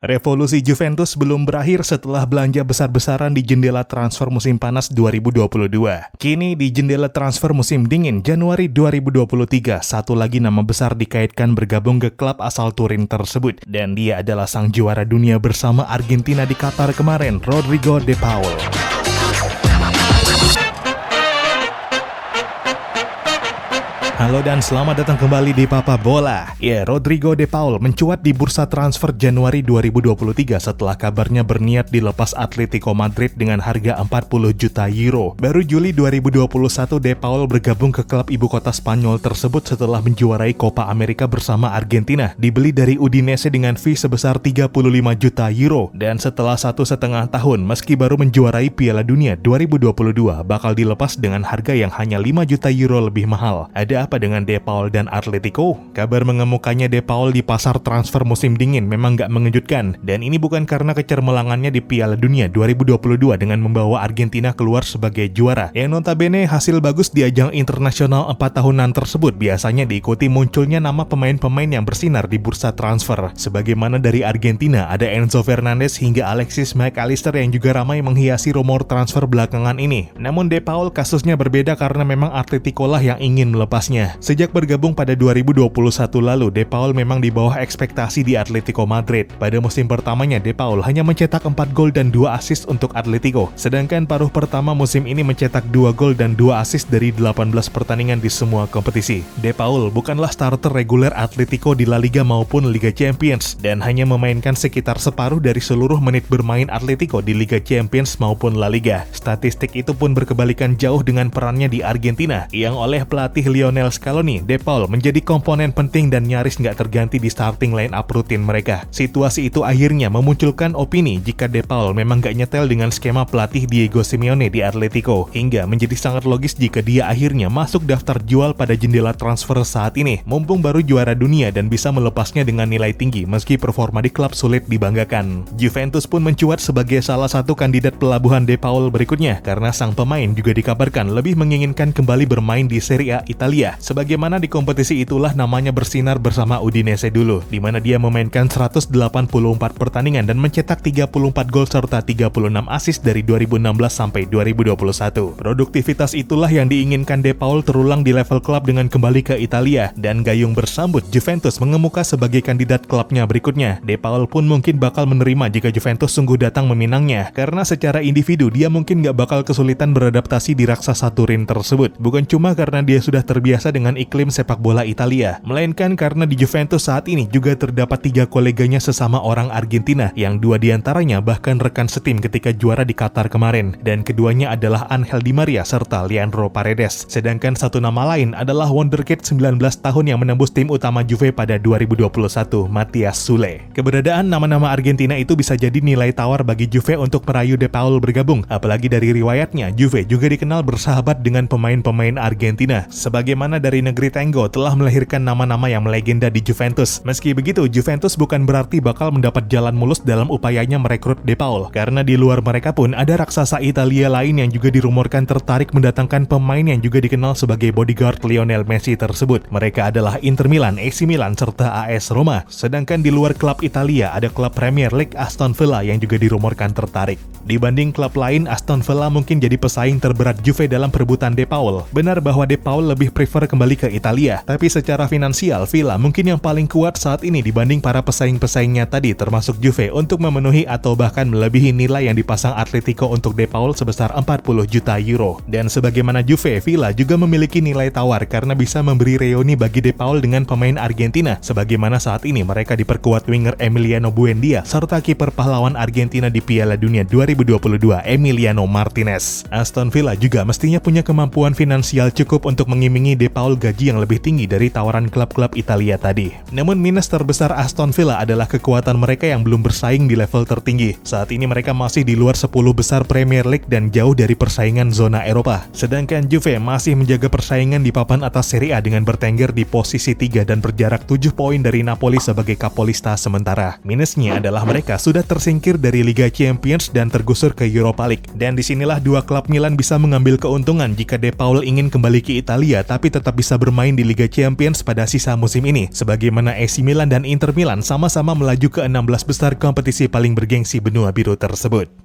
Revolusi Juventus belum berakhir setelah belanja besar-besaran di jendela transfer musim panas 2022. Kini di jendela transfer musim dingin Januari 2023, satu lagi nama besar dikaitkan bergabung ke klub asal Turin tersebut. Dan dia adalah sang juara dunia bersama Argentina di Qatar kemarin, Rodrigo De Paul. Halo dan selamat datang kembali di Papa Bola. Rodrigo De Paul mencuat di bursa transfer Januari 2023 setelah kabarnya berniat dilepas Atletico Madrid dengan harga 40 juta euro. Baru Juli 2021 De Paul bergabung ke klub ibu kota Spanyol tersebut setelah menjuarai Copa America bersama Argentina. Dibeli dari Udinese dengan fee sebesar 35 juta euro. Dan setelah 1,5 tahun, meski baru menjuarai Piala Dunia 2022, bakal dilepas dengan harga yang hanya 5 juta euro lebih mahal. Ada apa dengan De Paul dan Atletico? Kabar mengemukannya De Paul di pasar transfer musim dingin memang gak mengejutkan, dan ini bukan karena kecermelangannya di Piala Dunia 2022 dengan membawa Argentina keluar sebagai juara. Yang notabene hasil bagus di ajang internasional 4 tahunan tersebut biasanya diikuti munculnya nama pemain-pemain yang bersinar di bursa transfer. Sebagaimana dari Argentina ada Enzo Fernandez hingga Alexis McAllister yang juga ramai menghiasi rumor transfer belakangan ini. Namun De Paul kasusnya berbeda karena memang Atletico lah yang ingin melepasnya. Sejak bergabung pada 2021 lalu, De Paul memang di bawah ekspektasi di Atletico Madrid. Pada musim pertamanya, De Paul hanya mencetak 4 gol dan 2 assist untuk Atletico. Sedangkan paruh pertama musim ini mencetak 2 gol dan 2 assist dari 18 pertandingan di semua kompetisi. De Paul bukanlah starter reguler Atletico di La Liga maupun Liga Champions, dan hanya memainkan sekitar separuh dari seluruh menit bermain Atletico di Liga Champions maupun La Liga. Statistik itu pun berkebalikan jauh dengan perannya di Argentina, yang oleh pelatih Lionel Scaloni, De Paul menjadi komponen penting dan nyaris nggak terganti di starting line up rutin mereka. Situasi itu akhirnya memunculkan opini jika De Paul memang nggak nyetel dengan skema pelatih Diego Simeone di Atletico, hingga menjadi sangat logis jika dia akhirnya masuk daftar jual pada jendela transfer saat ini, mumpung baru juara dunia dan bisa melepasnya dengan nilai tinggi meski performa di klub sulit dibanggakan. Juventus pun mencuat sebagai salah satu kandidat pelabuhan De Paul berikutnya, karena sang pemain juga dikabarkan lebih menginginkan kembali bermain di Serie A Italia. Sebagaimana di kompetisi itulah namanya bersinar bersama Udinese dulu, di mana dia memainkan 184 pertandingan dan mencetak 34 gol serta 36 assist dari 2016 sampai 2021. Produktivitas itulah yang diinginkan De Paul terulang di level klub dengan kembali ke Italia, dan gayung bersambut Juventus mengemuka sebagai kandidat klubnya berikutnya. De Paul pun mungkin bakal menerima jika Juventus sungguh datang meminangnya, karena secara individu dia mungkin gak bakal kesulitan beradaptasi di raksasa Turin tersebut. Bukan cuma karena dia sudah terbiasa dengan iklim sepak bola Italia, melainkan karena di Juventus saat ini juga terdapat 3 koleganya sesama orang Argentina, yang 2 diantaranya bahkan rekan setim ketika juara di Qatar kemarin, dan keduanya adalah Angel Di Maria serta Leandro Paredes. Sedangkan satu nama lain adalah wonderkid 19 tahun yang menembus tim utama Juve pada 2021, Matias Sule. Keberadaan nama-nama Argentina itu bisa jadi nilai tawar bagi Juve untuk merayu De Paul bergabung, apalagi dari riwayatnya Juve juga dikenal bersahabat dengan pemain-pemain Argentina. Sebagaimana dari negeri Tango telah melahirkan nama-nama yang melegenda di Juventus. Meski begitu, Juventus bukan berarti bakal mendapat jalan mulus dalam upayanya merekrut De Paul, karena di luar mereka pun ada raksasa Italia lain yang juga dirumorkan tertarik mendatangkan pemain yang juga dikenal sebagai bodyguard Lionel Messi tersebut. Mereka adalah Inter Milan, AC Milan, serta AS Roma. Sedangkan di luar klub Italia ada klub Premier League Aston Villa yang juga dirumorkan tertarik. Dibanding klub lain, Aston Villa mungkin jadi pesaing terberat Juve dalam perebutan De Paul. Benar bahwa De Paul lebih prefer kembali ke Italia, tapi secara finansial Villa mungkin yang paling kuat saat ini dibanding para pesaing-pesaingnya tadi, termasuk Juve, untuk memenuhi atau bahkan melebihi nilai yang dipasang Atletico untuk De Paul sebesar 40 juta euro. Dan sebagaimana Juve, Villa juga memiliki nilai tawar karena bisa memberi reuni bagi De Paul dengan pemain Argentina, sebagaimana saat ini mereka diperkuat winger Emiliano Buendia serta kiper pahlawan Argentina di Piala Dunia 2022 Emiliano Martinez. Aston Villa juga mestinya punya kemampuan finansial cukup untuk mengiming-imingi De Paul gaji yang lebih tinggi dari tawaran klub-klub Italia tadi. Namun minus terbesar Aston Villa adalah kekuatan mereka yang belum bersaing di level tertinggi. Saat ini mereka masih di luar 10 besar Premier League dan jauh dari persaingan zona Eropa. Sedangkan Juve masih menjaga persaingan di papan atas Serie A dengan bertengger di posisi 3 dan berjarak 7 poin dari Napoli sebagai kapolista sementara. Minusnya adalah mereka sudah tersingkir dari Liga Champions dan tergusur ke Europa League. Dan disinilah dua klub Milan bisa mengambil keuntungan jika De Paul ingin kembali ke Italia tapi tetap tetap bisa bermain di Liga Champions pada sisa musim ini, sebagaimana AC Milan dan Inter Milan sama-sama melaju ke 16 besar kompetisi paling bergengsi benua biru tersebut.